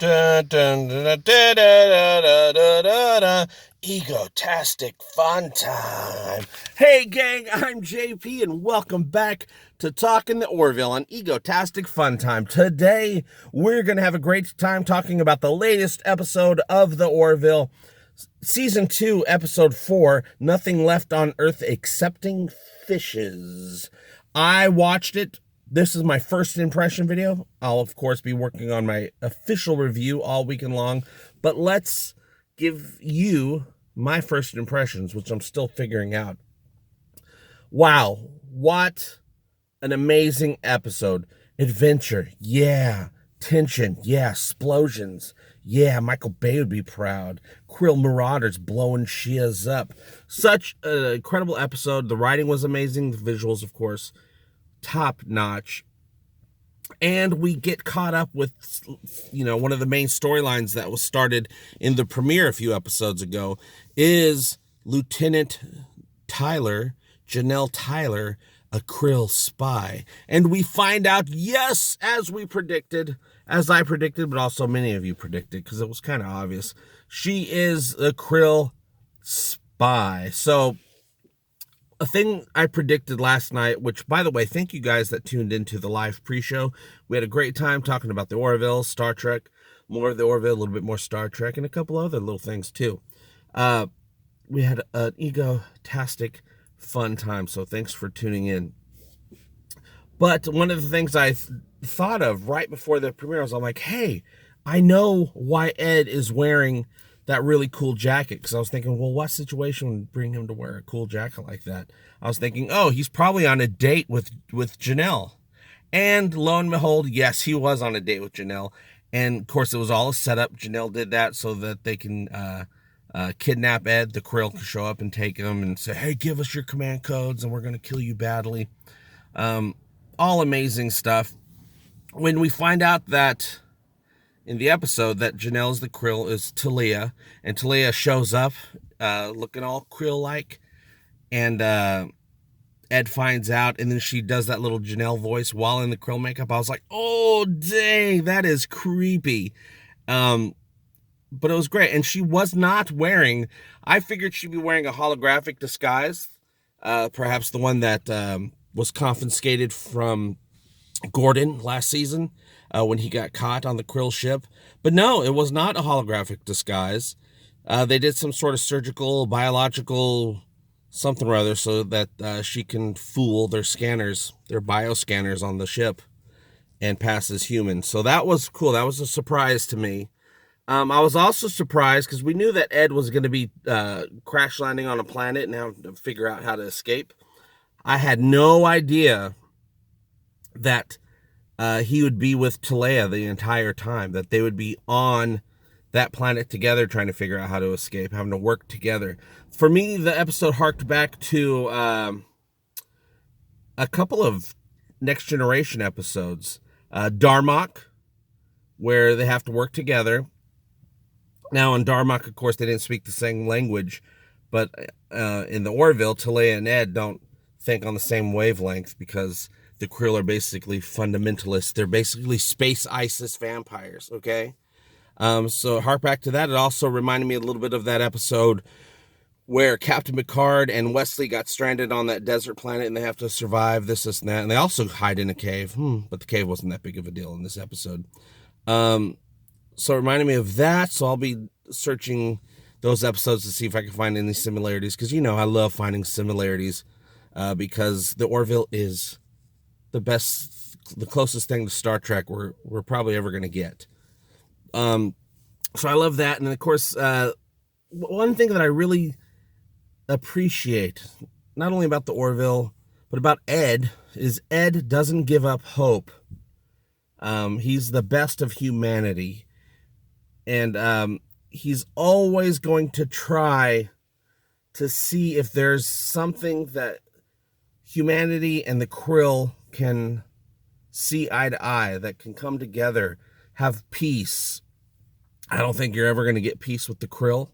Dun, dun, dun, dun, dun, dun, dun, dun, dun, dun. Egotastic FunTime. Hey gang, I'm JP and welcome back to Talking The Orville on Egotastic FunTime. Today, we're going to have a great time talking about the latest episode of The Orville, Season 2, Episode 4, Nothing Left on Earth Excepting Fishes. I watched it. This is my first impression video. I'll, of course, be working on my official review all weekend long. But let's give you my first impressions, which I'm still figuring out. Wow, what an amazing episode. Adventure, yeah. Tension, yeah. Explosions, yeah. Michael Bay would be proud. Krill marauders blowing shias up. Such an incredible episode. The writing was amazing. The visuals, of course, top notch. And we get caught up with, one of the main storylines that was started in the premiere a few episodes ago is Lieutenant Tyler, Janelle Tyler, a Krill spy. And we find out, yes, as I predicted, but also many of you predicted, because it was kind of obvious, she is a Krill spy. So, a thing I predicted last night, which, by the way, thank you guys that tuned into the live pre-show. We had a great time talking about the Orville, Star Trek, more of the Orville, a little bit more Star Trek, and a couple other little things, too. We had an egotastic fun time, so thanks for tuning in. But one of the things I thought of right before the premiere was, I'm like, hey, I know why Ed is wearing that really cool jacket, because I was thinking, well, what situation would bring him to wear a cool jacket like that? I was thinking, oh, he's probably on a date with Janelle. And lo and behold, yes, he was on a date with Janelle. And of course, it was all a setup. Janelle did that so that they can kidnap Ed. The Krill can show up and take him and say, hey, give us your command codes and we're going to kill you badly. All amazing stuff. When we find out that in the episode that Janelle's the Krill is Talia, and Talia shows up looking all Krill-like, and Ed finds out, and then she does that little Janelle voice while in the Krill makeup. I was like, oh, dang, that is creepy. But it was great, and she was not wearing, I figured she'd be wearing a holographic disguise, perhaps the one that was confiscated from Gordon last season, when he got caught on the Krill ship. But no, it was not a holographic disguise. They did some sort of surgical, biological something or other so that she can fool their scanners, their bioscanners on the ship, and pass as human. So that was cool. That was a surprise to me. I was also surprised because we knew that Ed was going to be crash landing on a planet and have to figure out how to escape. I had no idea that he would be with Talia the entire time, that they would be on that planet together trying to figure out how to escape, having to work together. For me, the episode harked back to a couple of Next Generation episodes. Darmok, where they have to work together. Now, in Darmok, of course, they didn't speak the same language, but in the Orville, Talia and Ed don't think on the same wavelength because the Krill are basically fundamentalists. They're basically space ISIS vampires, okay? So hark back to that. It also reminded me a little bit of that episode where Captain Picard and Wesley got stranded on that desert planet and they have to survive this and that. And they also hide in a cave. But the cave wasn't that big of a deal in this episode. So it reminded me of that. So I'll be searching those episodes to see if I can find any similarities. Because, I love finding similarities. Because the Orville is the closest thing to Star Trek we're probably ever going to get. So I love that. And of course, one thing that I really appreciate, not only about the Orville, but about Ed, is Ed doesn't give up hope. He's the best of humanity. And he's always going to try to see if there's something that humanity and the Krill can see eye to eye, that can come together, have peace. I don't think you're ever going to get peace with the Krill,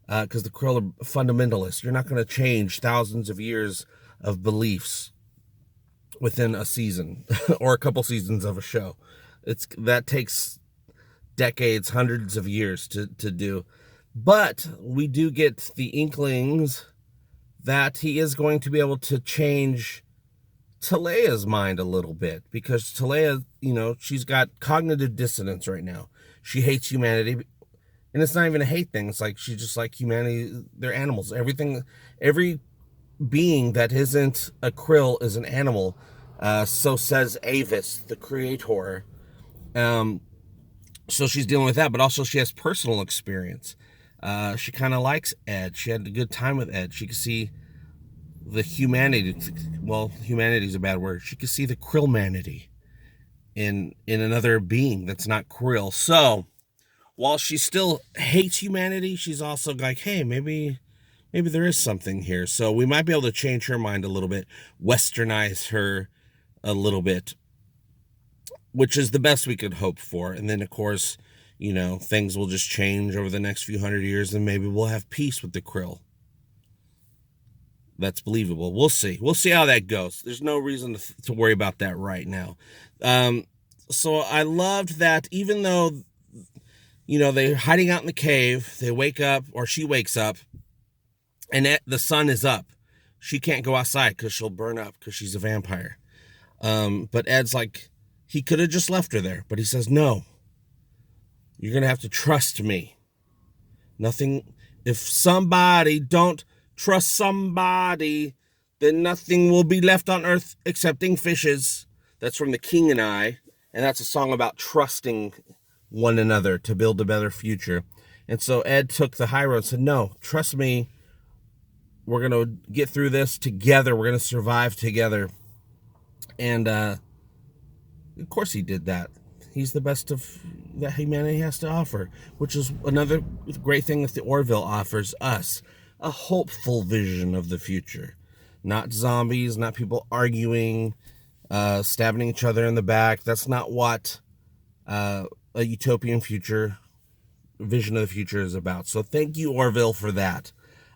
because the Krill are fundamentalists. You're not going to change thousands of years of beliefs within a season or a couple seasons of a show. That takes decades, hundreds of years to do. But we do get the inklings that he is going to be able to change Talea's mind a little bit, because Talea, she's got cognitive dissonance right now. She hates humanity, and it's not even a hate thing. It's like, she just like humanity, they're animals. Every being that isn't a Krill is an animal. So says Avis, the creator. So she's dealing with that, but also she has personal experience. She kind of likes Ed. She had a good time with Ed. She could see the humanity. Well, humanity is a bad word. She could see the Krillmanity in another being that's not Krill. So while she still hates humanity, she's also like, hey, maybe there is something here. So we might be able to change her mind a little bit, westernize her a little bit, which is the best we could hope for. And then, of course, things will just change over the next few hundred years, and maybe we'll have peace with the Krill. That's believable. We'll see. We'll see how that goes. There's no reason to worry about that right now. So I loved that, even though, they're hiding out in the cave, they wake up, or she wakes up, and the sun is up. She can't go outside because she'll burn up because she's a vampire. But Ed's like, he could have just left her there, but he says, no, you're going to have to trust me. If somebody don't trust somebody, then nothing will be left on earth excepting fishes. That's from The King and I, and that's a song about trusting one another to build a better future. And so Ed took the high road and said, no, trust me. We're going to get through this together. We're going to survive together. And of course he did that. He's the best of that humanity has to offer, which is another great thing that the Orville offers us. A hopeful vision of the future. Not zombies, not people arguing, stabbing each other in the back. That's not what a utopian vision of the future is about. So thank you, Orville, for that.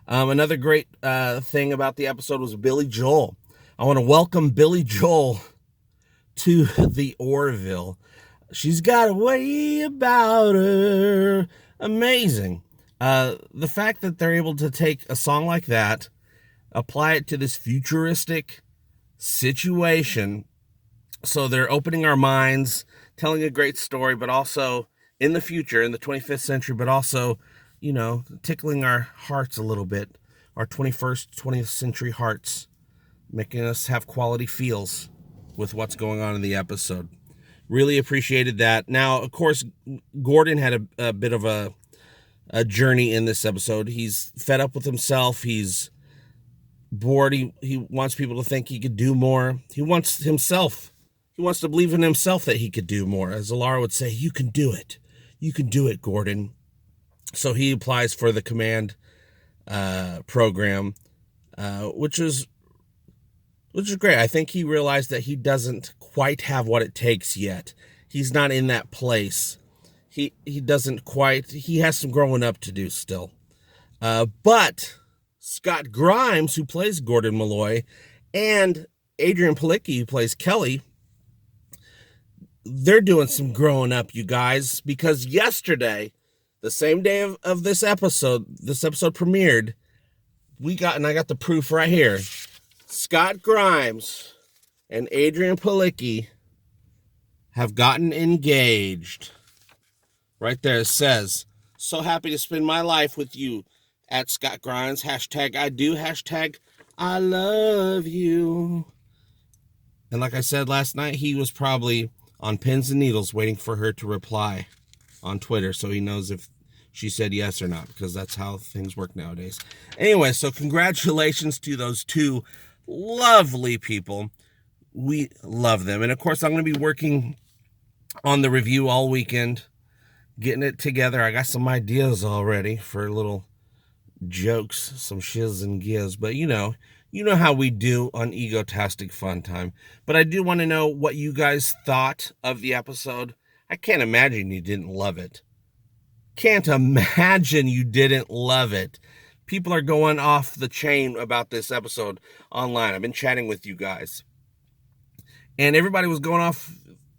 Another great thing about the episode was Billy Joel. I want to welcome Billy Joel to the Orville. She's got a way about her. Amazing. The fact that they're able to take a song like that, apply it to this futuristic situation. So they're opening our minds, telling a great story, but also in the future, in the 25th century, but also, tickling our hearts a little bit, our 20th century hearts, making us have quality feels with what's going on in the episode. Really appreciated that. Now, of course, Gordon had a bit of a journey in this episode. He's fed up with himself. He's bored. He wants people to think he could do more. He wants to believe in himself that he could do more. As Alara would say, you can do it. You can do it, Gordon. So he applies for the command program, which is great. I think he realized that he doesn't quite have what it takes yet. He's not in that place. He has some growing up to do still. But Scott Grimes, who plays Gordon Malloy, and Adrian Palicki, who plays Kelly, they're doing some growing up, you guys, because yesterday, the same day of this episode premiered, I got the proof right here. Scott Grimes and Adrian Palicki have gotten engaged. Right there it says, so happy to spend my life with you at Scott Grimes. Hashtag I do. Hashtag I love you. And like I said last night, he was probably on pins and needles waiting for her to reply on Twitter so he knows if she said yes or not, because that's how things work nowadays. Anyway, so congratulations to those two lovely people. We love them. And of course, I'm going to be working on the review all weekend, getting it together. I got some ideas already for little jokes, some shiz and giz, but you know how we do on Egotastic FunTime. But I do want to know what you guys thought of the episode. I can't imagine you didn't love it. Can't imagine you didn't love it. People are going off the chain about this episode online. I've been chatting with you guys, and everybody was going off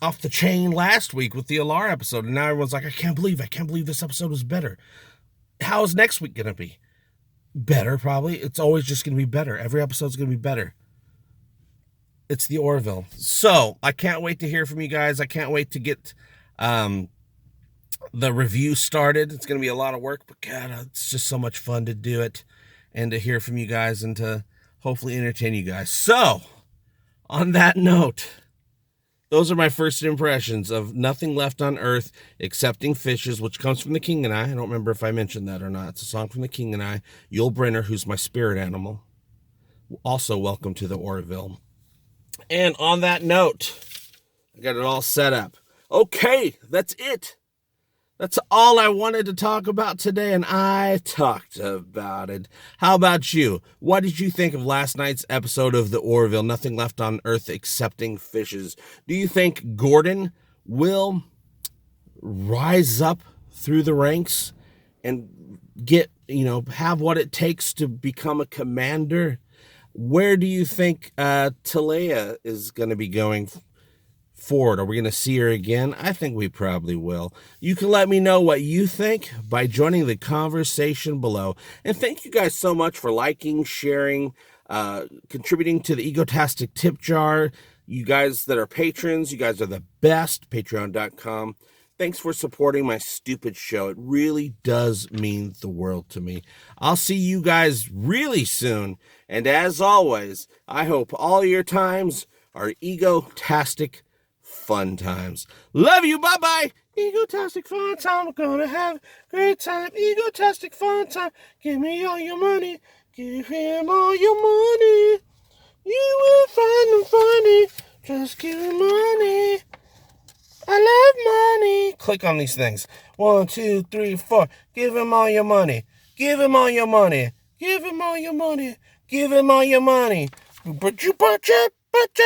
off the chain last week with the Alar episode, and now everyone's like, I can't believe this episode was better. How is next week going to be? Better, probably. It's always just going to be better. Every episode's going to be better. It's the Orville. So, I can't wait to hear from you guys. I can't wait to get the review started. It's going to be a lot of work, but God, it's just so much fun to do it and to hear from you guys and to hopefully entertain you guys. So, on that note, those are my first impressions of Nothing Left on Earth Excepting Fishes, which comes from The King and I. I don't remember if I mentioned that or not. It's a song from The King and I. Yul Brynner, who's my spirit animal. Also, welcome to the Orville. And on that note, I got it all set up. Okay, that's it. That's all I wanted to talk about today, and I talked about it. How about you? What did you think of last night's episode of The Orville, Nothing Left on Earth Excepting Fishes? Do you think Gordon will rise up through the ranks and get, have what it takes to become a commander? Where do you think Talea is going to be going forward? Are we going to see her again? I think we probably will. You can let me know what you think by joining the conversation below. And thank you guys so much for liking, sharing, contributing to the Egotastic tip jar. You guys that are patrons, you guys are the best. Patreon.com. Thanks for supporting my stupid show. It really does mean the world to me. I'll see you guys really soon. And as always, I hope all your times are egotastic fun times. Love you. Bye-bye. Egotastic fun time. We're gonna have a great time. Egotastic fun time. Give me all your money. Give him all your money. You will find him funny. Just give him money. I love money. Click on these things. 1, 2, 3, 4. Give him all your money. Give him all your money. Give him all your money. Give him all your money.